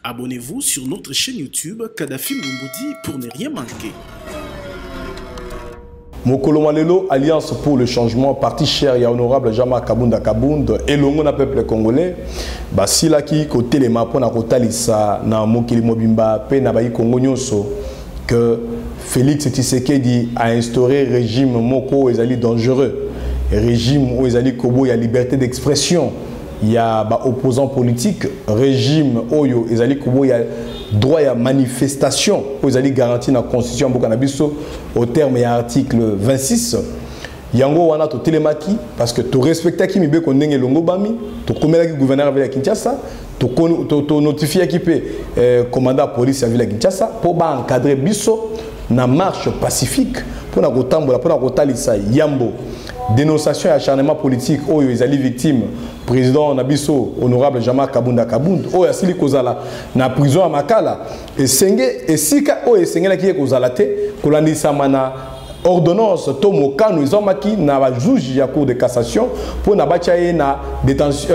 Abonnez-vous sur notre chaîne YouTube Kadhafi Mboumoudi pour ne rien manquer. Mokolo Malelo, Alliance pour le changement, parti cher et honorable Jama Kabunda Kabound, et le peuple congolais, basila ki côté les mapona kotalisa na mokili mobimba pe na bayi Congo nyonso que Félix Tshisekedi a instauré régime moko ezali dangereux, régime où ezali kobo ya liberté d'expression, il y a opposants politiques, régime oyo ezali kobo ya droit à manifestation, vous allez garantir la constitution au terme de l'article 26. Yango wana to telemaki parce que tu respectes qui mibe ko ndenge longo bami, to komela ki gouverneur avec Kinshasa, to notifier qui peut commandant police avec Kinshasa pour ba encadrer biso na marche pacifique pour na kotambola pour na kotalisa yambo dénonciation et acharnement politique oyo ezali victime président Nabiso honorable Jama Kabunda Kabound oyo asili kozala na prison à Makala et senge et sika oyo sengela ki kozala te kolandisa mana ordonnance tomo kanu izomaki na ba juge ya cour de cassation pour na bachaye na détention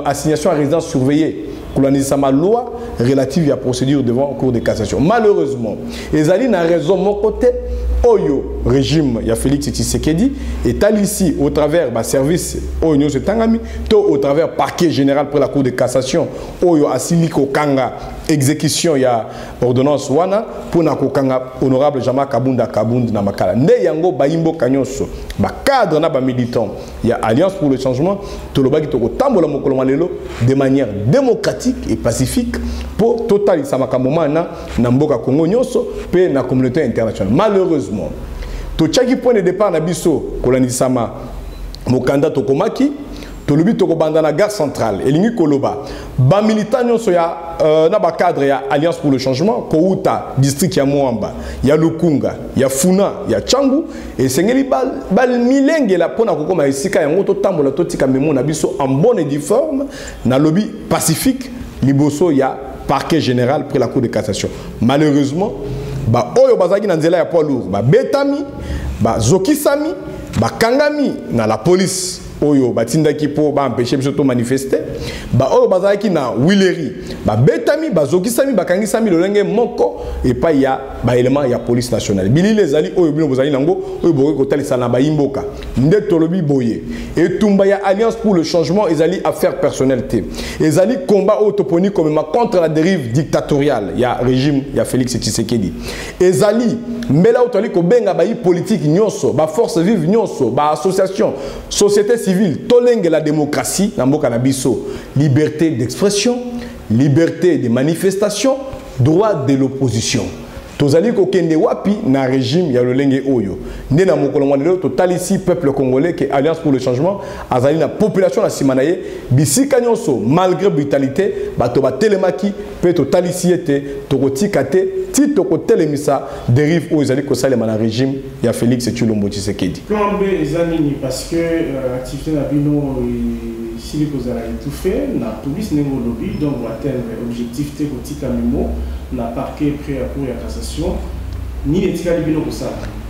assignation à résidence surveillée kolandisa ma loi relative à la procédure devant cour de cassation. Malheureusement ezali na raison mon côté Oyo régime ya Félix Tshisekedi est allé ici au travers du service Oyo Tangami, au travers parquet général pour la cour de cassation Oyo Asiliko Kanga exécution ya ordonnance wana pour na kokanga honorable Jama Kabunda Kabound na Makala nde yango bayimbo kanyonso ba cadre na ba militant ya Alliance pour le changement tolobaki toko tambola mokolo malelo de manière démocratique et pacifique pour totalisa makambo mana na mboka Congo nyonso pe na communauté internationale. Malheureusement to tchaki point de départ na biso kolanisama mokanda tokomaki tolobi toko banda na gare centrale elingi koloba ba militant nyonso ya na ba cadre ya Alliance pour le changement Kouta district ya Moamba ya Lukunga ya Funa ya Changu et sengeli bal milenge la pona kokoma esika yango to tambola to tika memo na biso en bonne et due forme na lobby pacifique liboso ya parquet général pour la cour de cassation. Malheureusement ba oyo bazaki na nzela ya poids lourd ba betami ba zokisami ba kangami na la police oyo batindaki po ba empêcher biso to manifester ba oyo bazaki na Willery ba betami ba zokisami ba kangisami lolenge moko et pas ya ba élément ya police nationale bilile ezali oyo bino bozali nango oyo boye kotalisa na ba imboka nde tolobi boye et tumba ya Alliance pour le changement ezali affaire personnalité ezali combat autoponi comme contre la dérive dictatoriale ya régime ya Félix Tshisekedi ezali mbela otali ko benga ba politique nyonso ba force vive nyonso ba association société civile tolenge la démocratie na mboka na biso liberté d'expression liberté de manifestation droit de l'opposition tozali ko kende wapi na régime ya lolenge oyo nde na mokolo mwanelo totalisi peuple congolais que Alliance pour le changement azali na population na simanaye bisika nyonso malgré brutalité bato ba telemaki pe totalisi ete tokotika te ti tokotelemisa dérive oyo ezali kosalema na régime ya Félix Tshisekedi. Plan B ezanini parce que activité na bino si les causes à étouffer, na police n'est lobby, donc on atteindre objectif te kotika memo, na parquet prêt à cour et cassation, ni les tika libino ko ça.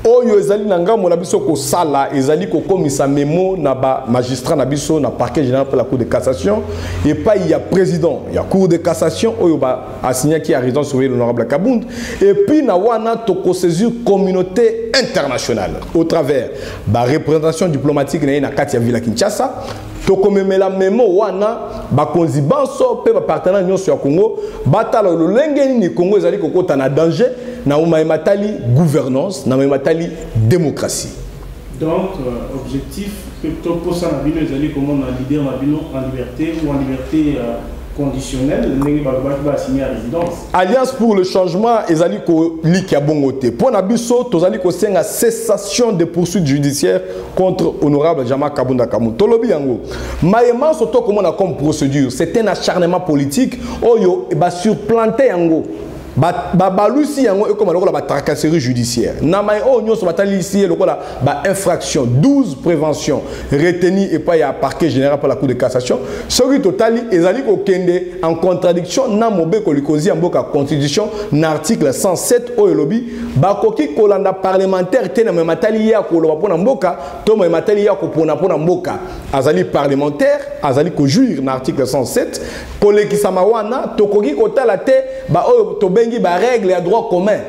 Oyo ezali nanga mona biso ko sala ezali ko komisa memo na ba magistrat na biso na parquet général pour la cour de cassation et pas il y a président il y a cour de cassation oyo ba assigné qui a raison sur l'honorable Kabound et puis na wana to ko saisir communauté internationale au travers ba représentation diplomatique na kati ya ville Kinshasa tokomemela memo wana bakonzi banso pe ba partenaire nyonso ya Congo batala lolenge ni Congo ezali kokota na danger na matali gouvernance na matali démocratie. Donc objectif plutôt pour ça na bino ezali comment na leader na bino en liberté ou en liberté conditionnelle ndenge ba signer à résidence. Alliance pour le changement ezali ko liki ya bongote pour na biso tozali ko senga cessation de poursuites judiciaires contre honorable Jama Kabunda Kabound tolobi yango mayema soto comment na comme procédure c'est un acharnement politique oyo ba surplanter yango balusi yango et comme la tracasserie judiciaire na mai o nyonso batali ici lokola ba infraction 12 prévention retenue et pas ya parquet général pour la cour de cassation ce qui totali ezali ko kende en contradiction na mobeko likozi mboka constitution na article 107 o lobi bakoki kolanda parlementaire te na matali ya ko loba pona mboka to matali ya ko pona mboka azali parlementaire, azali ko jouir na article 107, koleki samawana, tokoki kotala te ba oyo tobengi ba règle ya droit commun.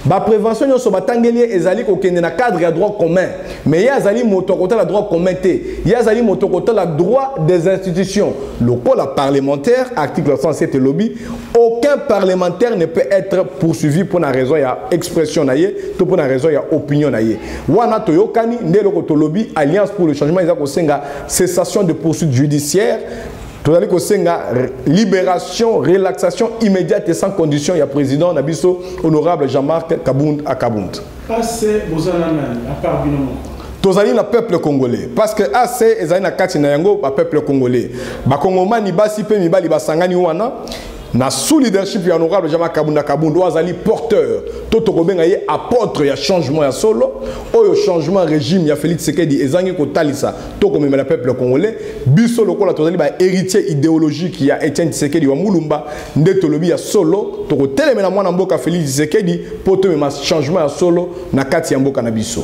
Ba prévention nyonso batangeli ezali kokende na cadre ya droit commun. Mais ya azali motokota la droit commun te. Ya azali motokota la droit des institutions. Lokola parlementaire, article 107 lobby, aucun parlementaire ne peut être poursuivi pour une raison ya expression naie, tout pour une raison ya opinion naie. Wana toyokani ndelo to lobby Alliance pour le changement ezako senga cessation de poursuite judiciaire. Tout à l'heure, libération, relaxation immédiate et sans condition. Il y a président Nabiso, honorable Jean-Marc Kabound à Kabound. Assez, vous en avez à part Binomo. Tozali na peuple congolais. Parce que assez, ezali na kati na yango, ba peuple congolais. Ba Kongomani basi pe mibali basangani wana. Na sous leadership ya honorable Jean-Marc Kabound Kabound azali porteur toto kobenga ye apôtre ya changement ya solo oyo changement régime ya Félix Tshisekedi ezangi ko talisa to komema la peuple congolais biso lokola tozali ba héritier idéologique ya Etienne Tshisekedi wa Mulumba nde tolobi ya solo to ko telemela mwana mboka Félix Tshisekedi po to mema changement ya solo na kati ya mboka na biso.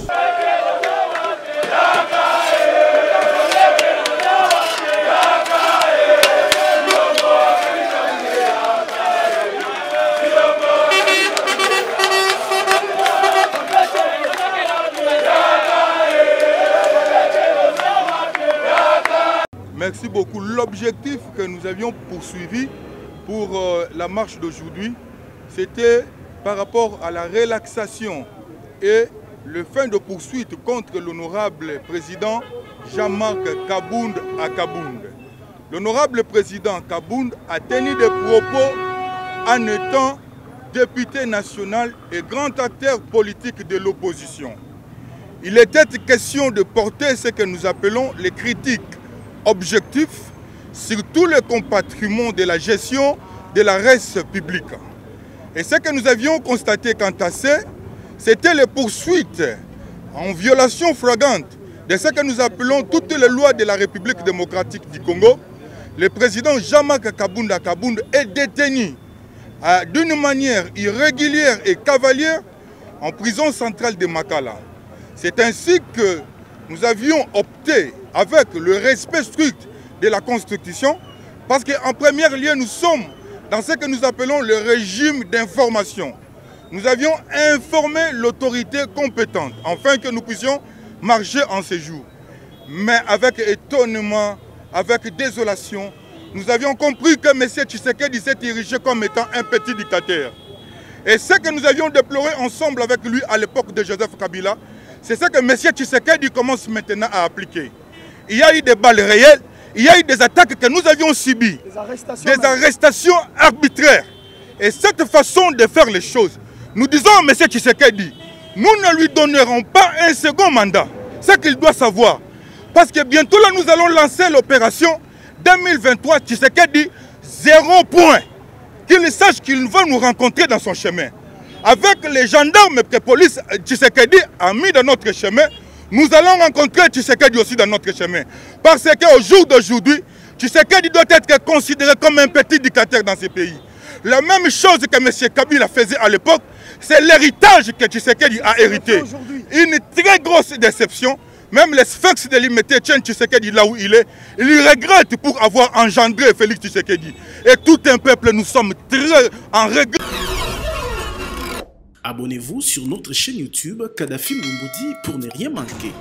Merci beaucoup. L'objectif que nous avions poursuivi pour la marche d'aujourd'hui, c'était par rapport à la relaxation et le fin de poursuite contre l'honorable président Jean-Marc Kabound à Kabound. L'honorable président Kabound a tenu des propos en étant député national et grand acteur politique de l'opposition. Il était question de porter ce que nous appelons les critiques objectifs sur tous les compatrimoines de la gestion de la res publique. Et ce que nous avions constaté quant à ça, c'était les poursuites en violation flagrante de ce que nous appelons toutes les lois de la République démocratique du Congo. Le président Jean-Marc Kabound Kabound est détenu d'une manière irrégulière et cavalière en prison centrale de Makala. C'est ainsi que nous avions opté avec le respect strict de la Constitution, parce qu'en premier lieu, nous sommes dans ce que nous appelons le régime d'information. Nous avions informé l'autorité compétente, afin que nous puissions marcher en séjour. Mais avec étonnement, avec désolation, nous avions compris que M. Tshisekedi s'est érigé comme étant un petit dictateur. Et ce que nous avions déploré ensemble avec lui à l'époque de Joseph Kabila, c'est ce que M. Tshisekedi commence maintenant à appliquer. Il y a eu des balles réelles, il y a eu des attaques que nous avions subies, des arrestations arbitraires. Et cette façon de faire les choses, nous disons à M. Tshisekedi, nous ne lui donnerons pas un second mandat. C'est ce qu'il doit savoir. Parce que bientôt là, nous allons lancer l'opération 2023 Tshisekedi 0 point. Qu'il sache qu'il va nous rencontrer dans son chemin. Avec les gendarmes et la police, Tshisekedi a mis dans notre chemin. Nous allons rencontrer Tshisekedi aussi dans notre chemin. Parce qu'au jour d'aujourd'hui, Tshisekedi doit être considéré comme un petit dictateur dans ce pays. La même chose que M. Kabila faisait à l'époque, c'est l'héritage que Tshisekedi a hérité. Une très grosse déception. Même les sphinx de l'imité tiennent Tshisekedi là où il est. Il regrette pour avoir engendré Félix Tshisekedi. Et tout un peuple, nous sommes très en regret. Abonnez-vous sur notre chaîne YouTube Kadhafi Moumoudi pour ne rien manquer.